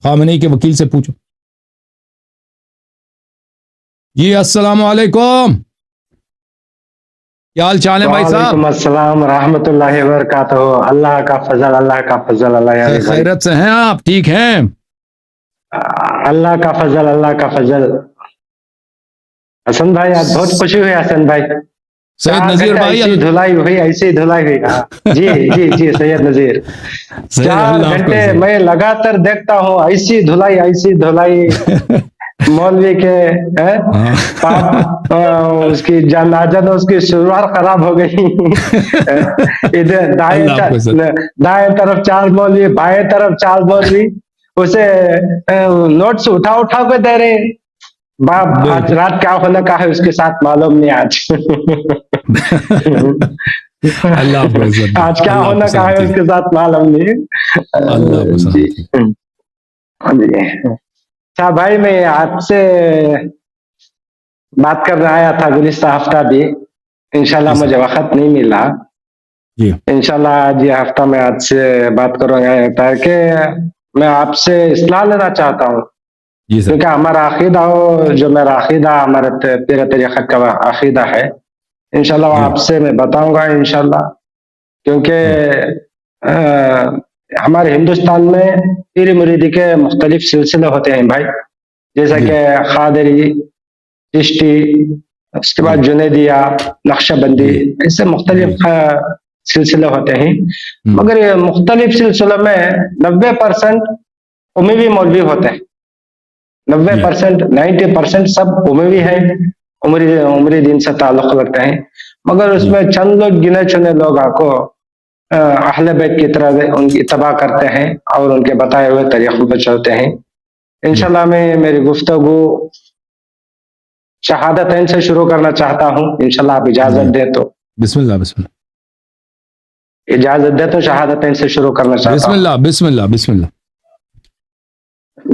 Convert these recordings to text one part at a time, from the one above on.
خامنئی کے وکیل سے پوچھو. جی السلام علیکم، کیا حال چال ہے بھائی صاحب؟ وعلیکم السلام ورحمۃ اللہ وبرکاتہ. اللہ کا فضل، اللہ کا فضل. اللہ یار خیرت سے ہیں آپ؟ ٹھیک ہیں؟ اللہ کا فضل، اللہ کا فضل. حسن بھائی آج بہت خوشی ہوئی. حسن بھائی سید نذیر بھائی ایسی دھلائی ہوئی، ایسی دھلائی ہوئی. جی جی جی سید نذیر. 4 گھنٹے میں لگاتار دیکھتا ہوں، ایسی دھلائی، ایسی دھلائی. مولوی کے پاپ اس کی جنازہ، اس کی شلوار خراب ہو گئی. ادھر دائیں طرف 4 مولوی، بائیں طرف 4 مولوی اسے نوٹس اٹھا کے دے رہے. باپ آج رات کیا ہونے کا ہے اس کے ساتھ معلوم نہیں. آج کیا ہونے کا ہے اس کے ساتھ معلوم نہیں. اچھا بھائی، میں آپ سے بات کرنے آیا تھا گزشتہ ہفتہ بھی. انشاءاللہ مجھے وقت نہیں ملا. انشاءاللہ آج یہ ہفتہ میں آپ سے بات کروں گا تاکہ میں آپ سے اصلاح لینا چاہتا ہوں. کیونکہ ہمارا عقیدہ جو میرا عقیدہ، ہمارے پیر طریقت کا عقیدہ ہے. انشاءاللہ آپ سے میں بتاؤں گا انشاءاللہ. کیونکہ ہمارے ہندوستان میں پیر مریدی کے مختلف سلسلے ہوتے ہیں بھائی. جیسا کہ قادری، چشتی، اس کے بعد جنیدیہ، نقشہ بندی، ایسے مختلف سلسلے ہوتے ہیں. مگر یہ مختلف سلسلوں میں 90% اموی مولوی ہوتے ہیں. 90%، 90% سب اموی ہیں، عمری دین سے تعلق رکھتے ہیں. مگر اس میں چند لوگ، گنے چنے لوگ آپ کو اہل بیت کی طرح ان کی اتباع کرتے ہیں اور ان کے بتائے ہوئے طریقوں پہ چلتے ہیں. انشاءاللہ میں میری گفتگو شہادتین سے شروع کرنا چاہتا ہوں. انشاءاللہ آپ اجازت دیں تو. بسم اللہ. بسم اللہ. اجازت دیں تو شہادتین سے شروع کرنا چاہتا ہوں. بسم اللہ. بسم اللہ. بسم اللہ.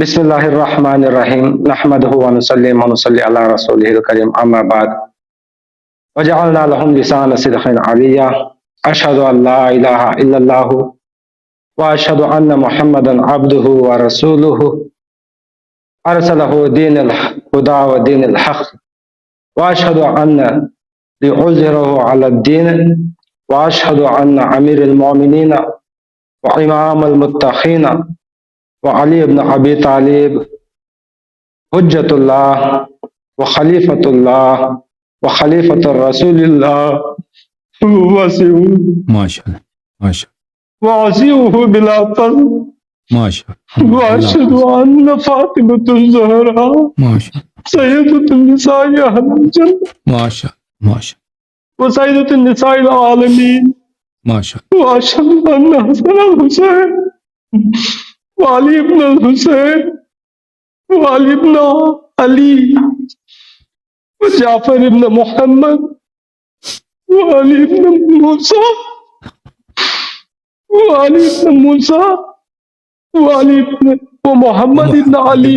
بسم اللہ الرحمن الرحیم. نحمده ونصلی ونصلی علی رسوله الکریم. اما بعد، وجعلنا لهم لسان صدق علیا. اشهد ان لا الہ الا اللہ واشهد ان محمدا عبده ورسوله ارسله دین الهدى ودین الحق واشهد ان ليظهره على الدین واشهد ان امیر المؤمنین وامام المتقین وعلی ابن ابی طالب حجت اللہ وخلیفۃ اللہ وخلیفۃ الرسول اللہ ماشاءاللہ وعصیوہ بلا فضل واشهد ان فاطمۃ الزہراء سیدۃ النساء اہل الجنہ وسیدۃ النساء العالمین واشهد ان حسن الحسین وعلی ابن الحسین وعلی ابن علی وجعفر ابن محمد وعلی ابن موسیٰ وعلی ابن موسیٰ وعلی ابن ومحمد ابن علی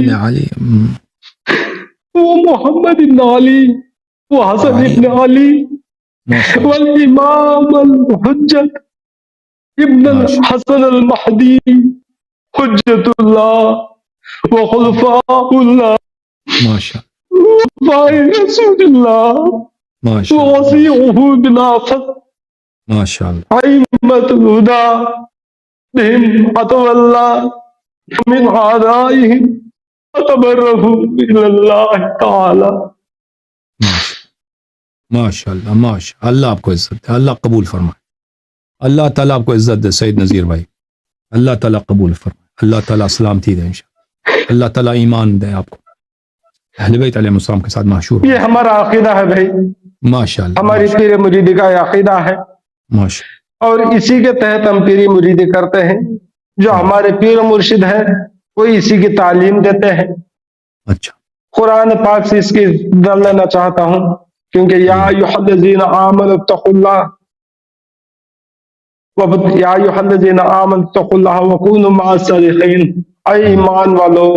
ومحمد ابن علی وحسن ابن علی والامام الحجت ابن الحسن المہدی حجت اللہ وخلفاء اللہ وخلفاء رسول اللہ ووصیعہ بلا فضل ائمۃ الہدی بہم اتولى من اعدائهم فتبرؤوا الى اللہ تعالی. ماشاءاللہ ماشاءاللہ. اللہ آپ کو عزت دے، اللہ قبول فرمائے. اللہ تعالیٰ آپ کو عزت دے سید نذیر بھائی. اللہ تعالیٰ قبول فرمائے. اللہ تعالیٰ سلامتی دے انشاءاللہ. اللہ تعالیٰ ایمان دے آپ کو. اہل بیت علیہ السلام کے ساتھ محشور. یہ ہمارا عقیدہ ہے بھائی. ماشاءاللہ. ہماری پیر مریدی کا عقیدہ ہے. ماشاءاللہ. اور اسی کے تحت ہم پیری مریدی کرتے ہیں. جو ہمارے پیر و مرشد ہیں وہ اسی کی تعلیم دیتے ہیں. اچھا. قرآن پاک سے اس کی در لینا چاہتا ہوں کیونکہ یا ایھا الذین آمنوا اتقوا اللہ یا ایھا الذین آمنوا اتقوا اللہ وکونوا مع الصادقین. اے ایمان والو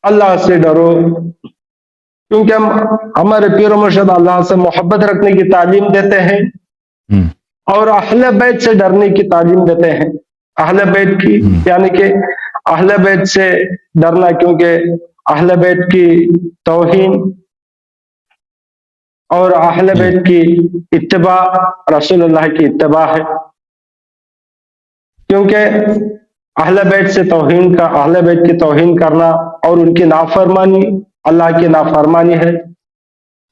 اللہ سے ڈرو، کیونکہ ہمارے پیر و مرشد اللہ سے محبت رکھنے کی تعلیم دیتے ہیں اور اہل بیت سے ڈرنے کی تعلیم دیتے ہیں. اہل بیت کی یعنی کہ اہل بیت سے ڈرنا، کیونکہ اہل بیت کی توہین اور اہل جی بیت کی اتباع رسول اللہ کی اتباع ہے، کیونکہ اہل بیت سے توہین کا اہل بیت کی توہین کرنا اور ان کی نافرمانی اللہ کی نافرمانی ہے۔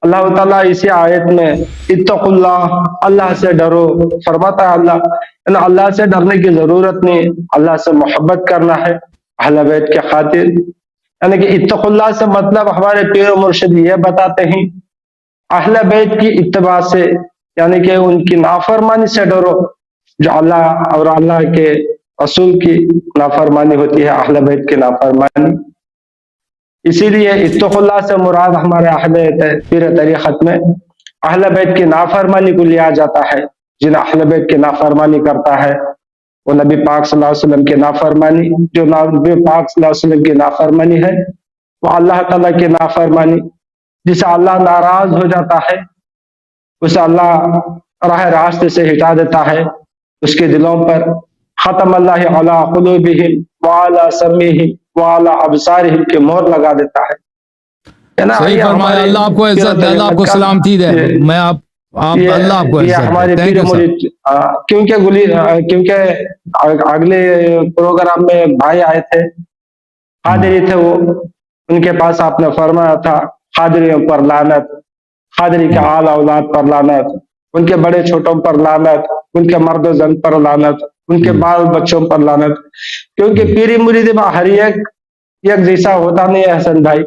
اللہ تعالیٰ اسی آیت میں اتقوا اللہ، اللہ سے ڈرو فرماتا ہے۔ اللہ سے ڈرنے کی ضرورت نہیں، اللہ سے محبت کرنا ہے اہل بیت کے خاطر۔ یعنی کہ اتقوا اللہ سے مطلب ہمارے پیر و مرشد یہ بتاتے ہیں اہل بیت کی اتباع سے، یعنی کہ ان کی نافرمانی سے ڈرو، جو اللہ اور اللہ کے رسول کی نافرمانی ہوتی ہے، اہل بیت کی نافرمانی۔ اسی لیے اتقوا اللہ سے مراد ہمارے اہل پیر طریقت میں اہل بیت کی نافرمانی کو لیا جاتا ہے۔ جن اہل بیت کی نافرمانی کرتا ہے وہ نبی پاک صلی اللہ علیہ وسلم کی نافرمانی، جو نبی پاک صلی اللہ علیہ وسلم کی نافرمانی ہے وہ اللہ تعالیٰ کی نافرمانی، جسے اللہ ناراض ہو جاتا ہے، اسے اللہ راہ راستے سے ہٹا دیتا ہے، اس کے دلوں پر ختم اللہ علی قلوبہم وعلی سمعہم وعلی ابصارہم کی مہر لگا دیتا ہے۔ صحیح فرمایا، اللہ آپ کو عزت دے، اللہ آپ کو سلامتی دے۔ میں آپ اللہ آپ کو عزت دے، کیونکہ اگلے پروگرام میں بھائی آئے تھے، قادری تھے، وہ ان کے پاس آپ نے فرمایا تھا قادریوں پر لعنت، قادری کے آل اولاد پر لعنت، ان کے بڑے چھوٹوں پر لعنت، ان کے مرد و زن پر لعنت، ان کے بال بچوں پر لعنت، کیونکہ پیری مرید میں ہر ایک جیسا ہوتا نہیں ہے حسن بھائی،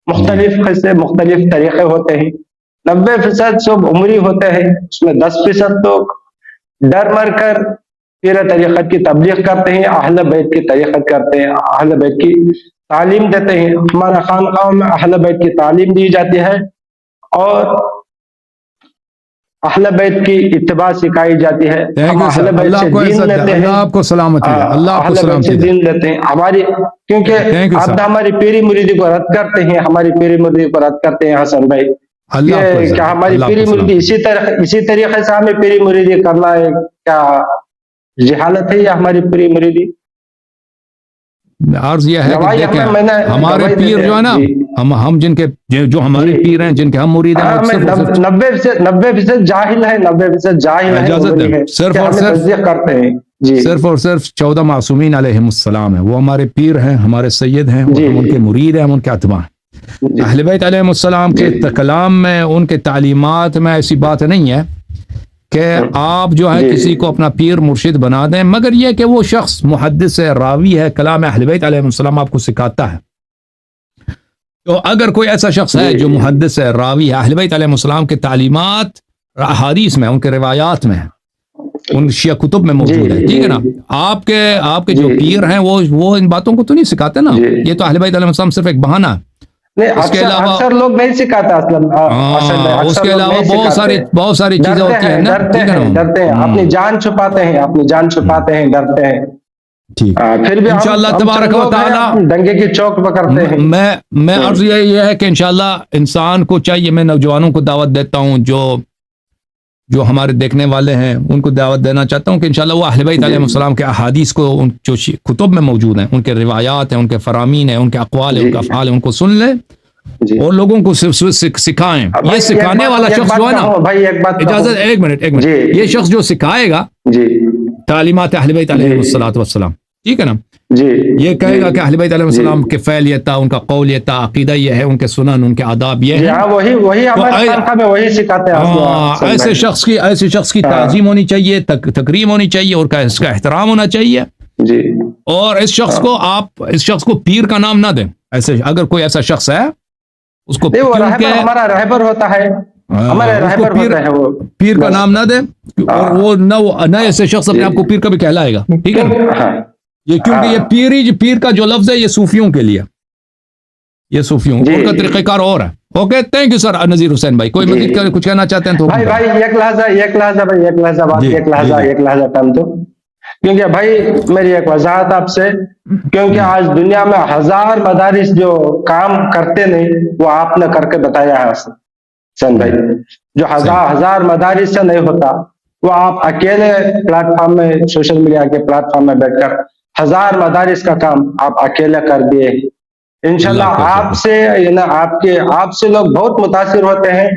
مختلف قصے مختلف طریقے ہوتے ہیں۔ 90% سب عمری ہوتے ہیں، اس میں 10% تو ڈر مر کر پیر طریقت کی تبلیغ کرتے ہیں، اہل بیت کی طریقت کرتے ہیں، اہل بیت کی تعلیم دیتے ہیں۔ ہمارے خانقاہوں میں اہل بیت کی تعلیم دی جاتی ہے اور اہل بیت کی اتباع سکھائی جاتی ہے۔ ہم اہل بیت سے دین لیتے ہیں، اللہ آپ کو سلامتی دے، اللہ آپ کو اہل بیت سے سلامتی دے۔ دین لیتے ہیں ہماری، کیونکہ آپ ہماری پیری مریدی کو رد کرتے ہیں، ہماری پیری مریدی کو رد کرتے ہیں حسن بھائی، کیا ہماری پیری مریدی اسی طریقے سے ہمیں پیری مریدی کرنا ہے؟ کیا جہالت ہے یا ہماری پیری مریدی؟ عرض یہ ہے کہ دیکھیں ہمارے پیر جو ہے نا، ہم جن کے جو ہمارے پیر ہیں، جن کے ہم مرید ہیں، 90% جاہل ہے، 90% جاہل ہے، صرف اور صرف 14 معصومین علیہم السلام ہیں، وہ ہمارے پیر ہیں، ہمارے سید ہیں، ہم ان کے مرید ہیں، ہم ان کے اتباع ہیں۔ اہل بیت علیہم السلام کے کلام میں، ان کے تعلیمات میں ایسی بات نہیں ہے کہ آپ جو ہے کسی کو اپنا پیر مرشد بنا دیں، مگر یہ کہ وہ شخص محدث ہے، راوی ہے، کلام اہل بیت علیہ السلام آپ کو سکھاتا ہے۔ تو اگر کوئی ایسا شخص ہے جو محدث ہے، راوی ہے، اہل بیت علیہ السلام کے تعلیمات احادیث میں، ان کے روایات میں، ان شیعہ کتب میں موجود ہے، ٹھیک ہے نا؟ آپ کے جو پیر ہیں وہ ان باتوں کو تو نہیں سکھاتے نا، یہ تو اہل بیت علیہ السلام صرف ایک بہانہ ہے۔ اس کے علاوہ اکثر لوگ نہیں سکھاتا، اس کے علاوہ بہت ساری چیزیں ہوتی ہیں نا، ڈرتے ہیں، اپنی جان چھپاتے ہیں، ڈرتے ہیں، پھر بھی انشاءاللہ تبارک و تعالی دنگے کی چوک پکڑتے ہیں۔ میں عرض یہ ہے کہ انشاءاللہ انسان کو چاہیے، میں نوجوانوں کو دعوت دیتا ہوں، جو ہمارے دیکھنے والے ہیں ان کو دعوت دینا چاہتا ہوں کہ انشاءاللہ وہ اہل بیت علیہ السلام کے احادیث کو، جو کتب میں موجود ہیں، ان کے روایات ہیں، ان کے فرامین ہیں، ان کے اقوال ہیں، ان کے افعال ہیں، ان کو سن لیں اور لوگوں کو سکھائیں۔ یہ سکھانے والا شخص جو ہے نا، اجازت ایک منٹ، یہ شخص جو سکھائے گا تعلیمات اہل بیت علیہ السلام، ٹھیک ہے نا، یہ کہے گا کہ اہل بیت علیہ السلام کے فعل یہ تھا، ان کا قول یہ تھا، عقیدہ یہ ہے، ان کے سنن، ان کے آداب یہ ہے، ایسے شخص کی تعظیم ہونی چاہیے، تکریم ہونی چاہیے، اور اس کا احترام ہونا چاہیے، اور اس شخص کو پیر کا نام نہ دیں۔ ایسے اگر کوئی ایسا شخص ہے، اس کو ہمارا رہبر ہوتا ہے، پیر کا نام نہ دیں، اور وہ نہ ایسے شخص اپنے آپ کو پیر کا بھی کہلائے گا، ٹھیک ہے نا؟ یہ کیونکہ یہ پیر کا جو لفظ ہے یہ صوفیوں کے لیے، یہ صوفیوں ان کا طریقہ کار اور ہے۔ Okay, thank you sir Nazir Hussain بھائی، کوئی مزید کچھ کہنا چاہتے ہیں تو بھائی ایک لحظہ ٹائم دو، کیونکہ بھائی میری ایک وضاحت آپ سے، کیونکہ آج دنیا میں 1000 مدارس جو کام کرتے نہیں، وہ آپ نے کر کے بتایا ہے حسن بھائی، جو ہزار مدارس سے نہیں ہوتا، وہ آپ اکیلے پلیٹ فارم میں، سوشل میڈیا کے پلیٹ فارم میں بیٹھ کر 1000 مدارس کا کام آپ اکیلے کر دیے. انشاءاللہ آپ سے آپ سے لوگ بہت متاثر ہوتے ہیں,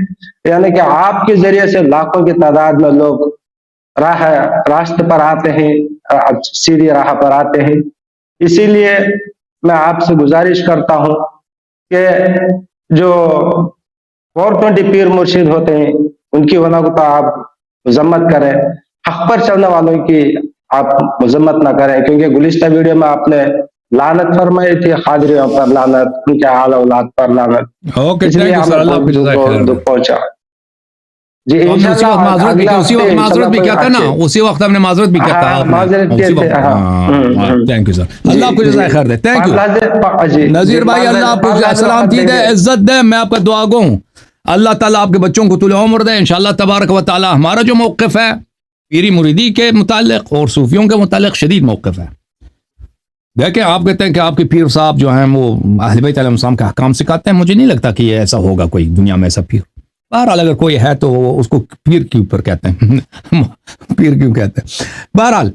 یعنی کہ آپ کے ذریعے سے لاکھوں کی تعداد میں لوگ راستے پر آتے ہیں, سیدھی راہ پر آتے ہیں. اسی لیے میں آپ سے گزارش کرتا ہوں کہ جو 420 پیر مرشد ہوتے ہیں ان کی ونا کو تو آپ مذمت کریں, حق پر چلنے والوں کی آپ مذمت نہ کریں, کیونکہ گزشتہ ویڈیو میں آپ نے لعنت فرمائی تھی, قادریوں پر لعنت, ان کے آل اولاد پر لعنت. اوکے, اس لیے تھینک یو سر, اللہ آپ کو جزائے خیر. دکھ پہنچا جی. ہم نے اسی وقت معذرت بھی کی, اسی وقت معذرت بھی کیا تھا نا, اسی وقت ہم نے معذرت بھی کیا تھا. معذرت کیے تھے. تھینک یو سر, اللہ آپ کو جزائے خیر دے. تھینک یو نذیر بھائی, اللہ آپ کو سلامتی دے, عزت دے, میں آپ کا دعا گو ہوں. اللہ تعالیٰ آپ کے بچوں کو طول عمر دے انشاءاللہ تبارک و تعالیٰ. ہمارا جو موقف ہے پیری مریدی کے متعلق اور صوفیوں کے متعلق شدید موقف ہے. دیکھیں, آپ کہتے ہیں کہ آپ کے پیر صاحب جو ہیں وہ اہل بیت علیہ السلام کے احکام سکھاتے ہیں, مجھے نہیں لگتا کہ یہ ایسا ہوگا کوئی دنیا میں ایسا پیر. بہرحال اگر کوئی ہے تو اس کو پیر کے اوپر کہتے ہیں, پیر کیوں کہتے ہیں. بہرحال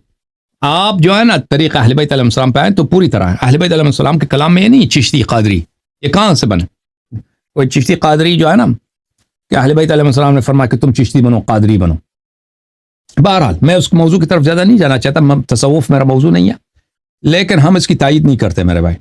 آپ جو ہے نا طریقہ اہل بیت علیہ السلام پہ آئیں تو پوری طرح ہے. اہل بیت علیہ السلام کے کلام میں یہ نہیں چشتی قادری, یہ کہاں سے بنے؟ کوئی چشتی قادری جو ہے نا کہ اہل بیت علیہ السلام نے فرمایا کہ تم چشتی بنو, قادری بنو. بہرحال میں اس موضوع کی طرف زیادہ نہیں جانا چاہتا, تصوف میرا موضوع نہیں ہے, لیکن ہم اس کی تائید نہیں کرتے میرے بھائی.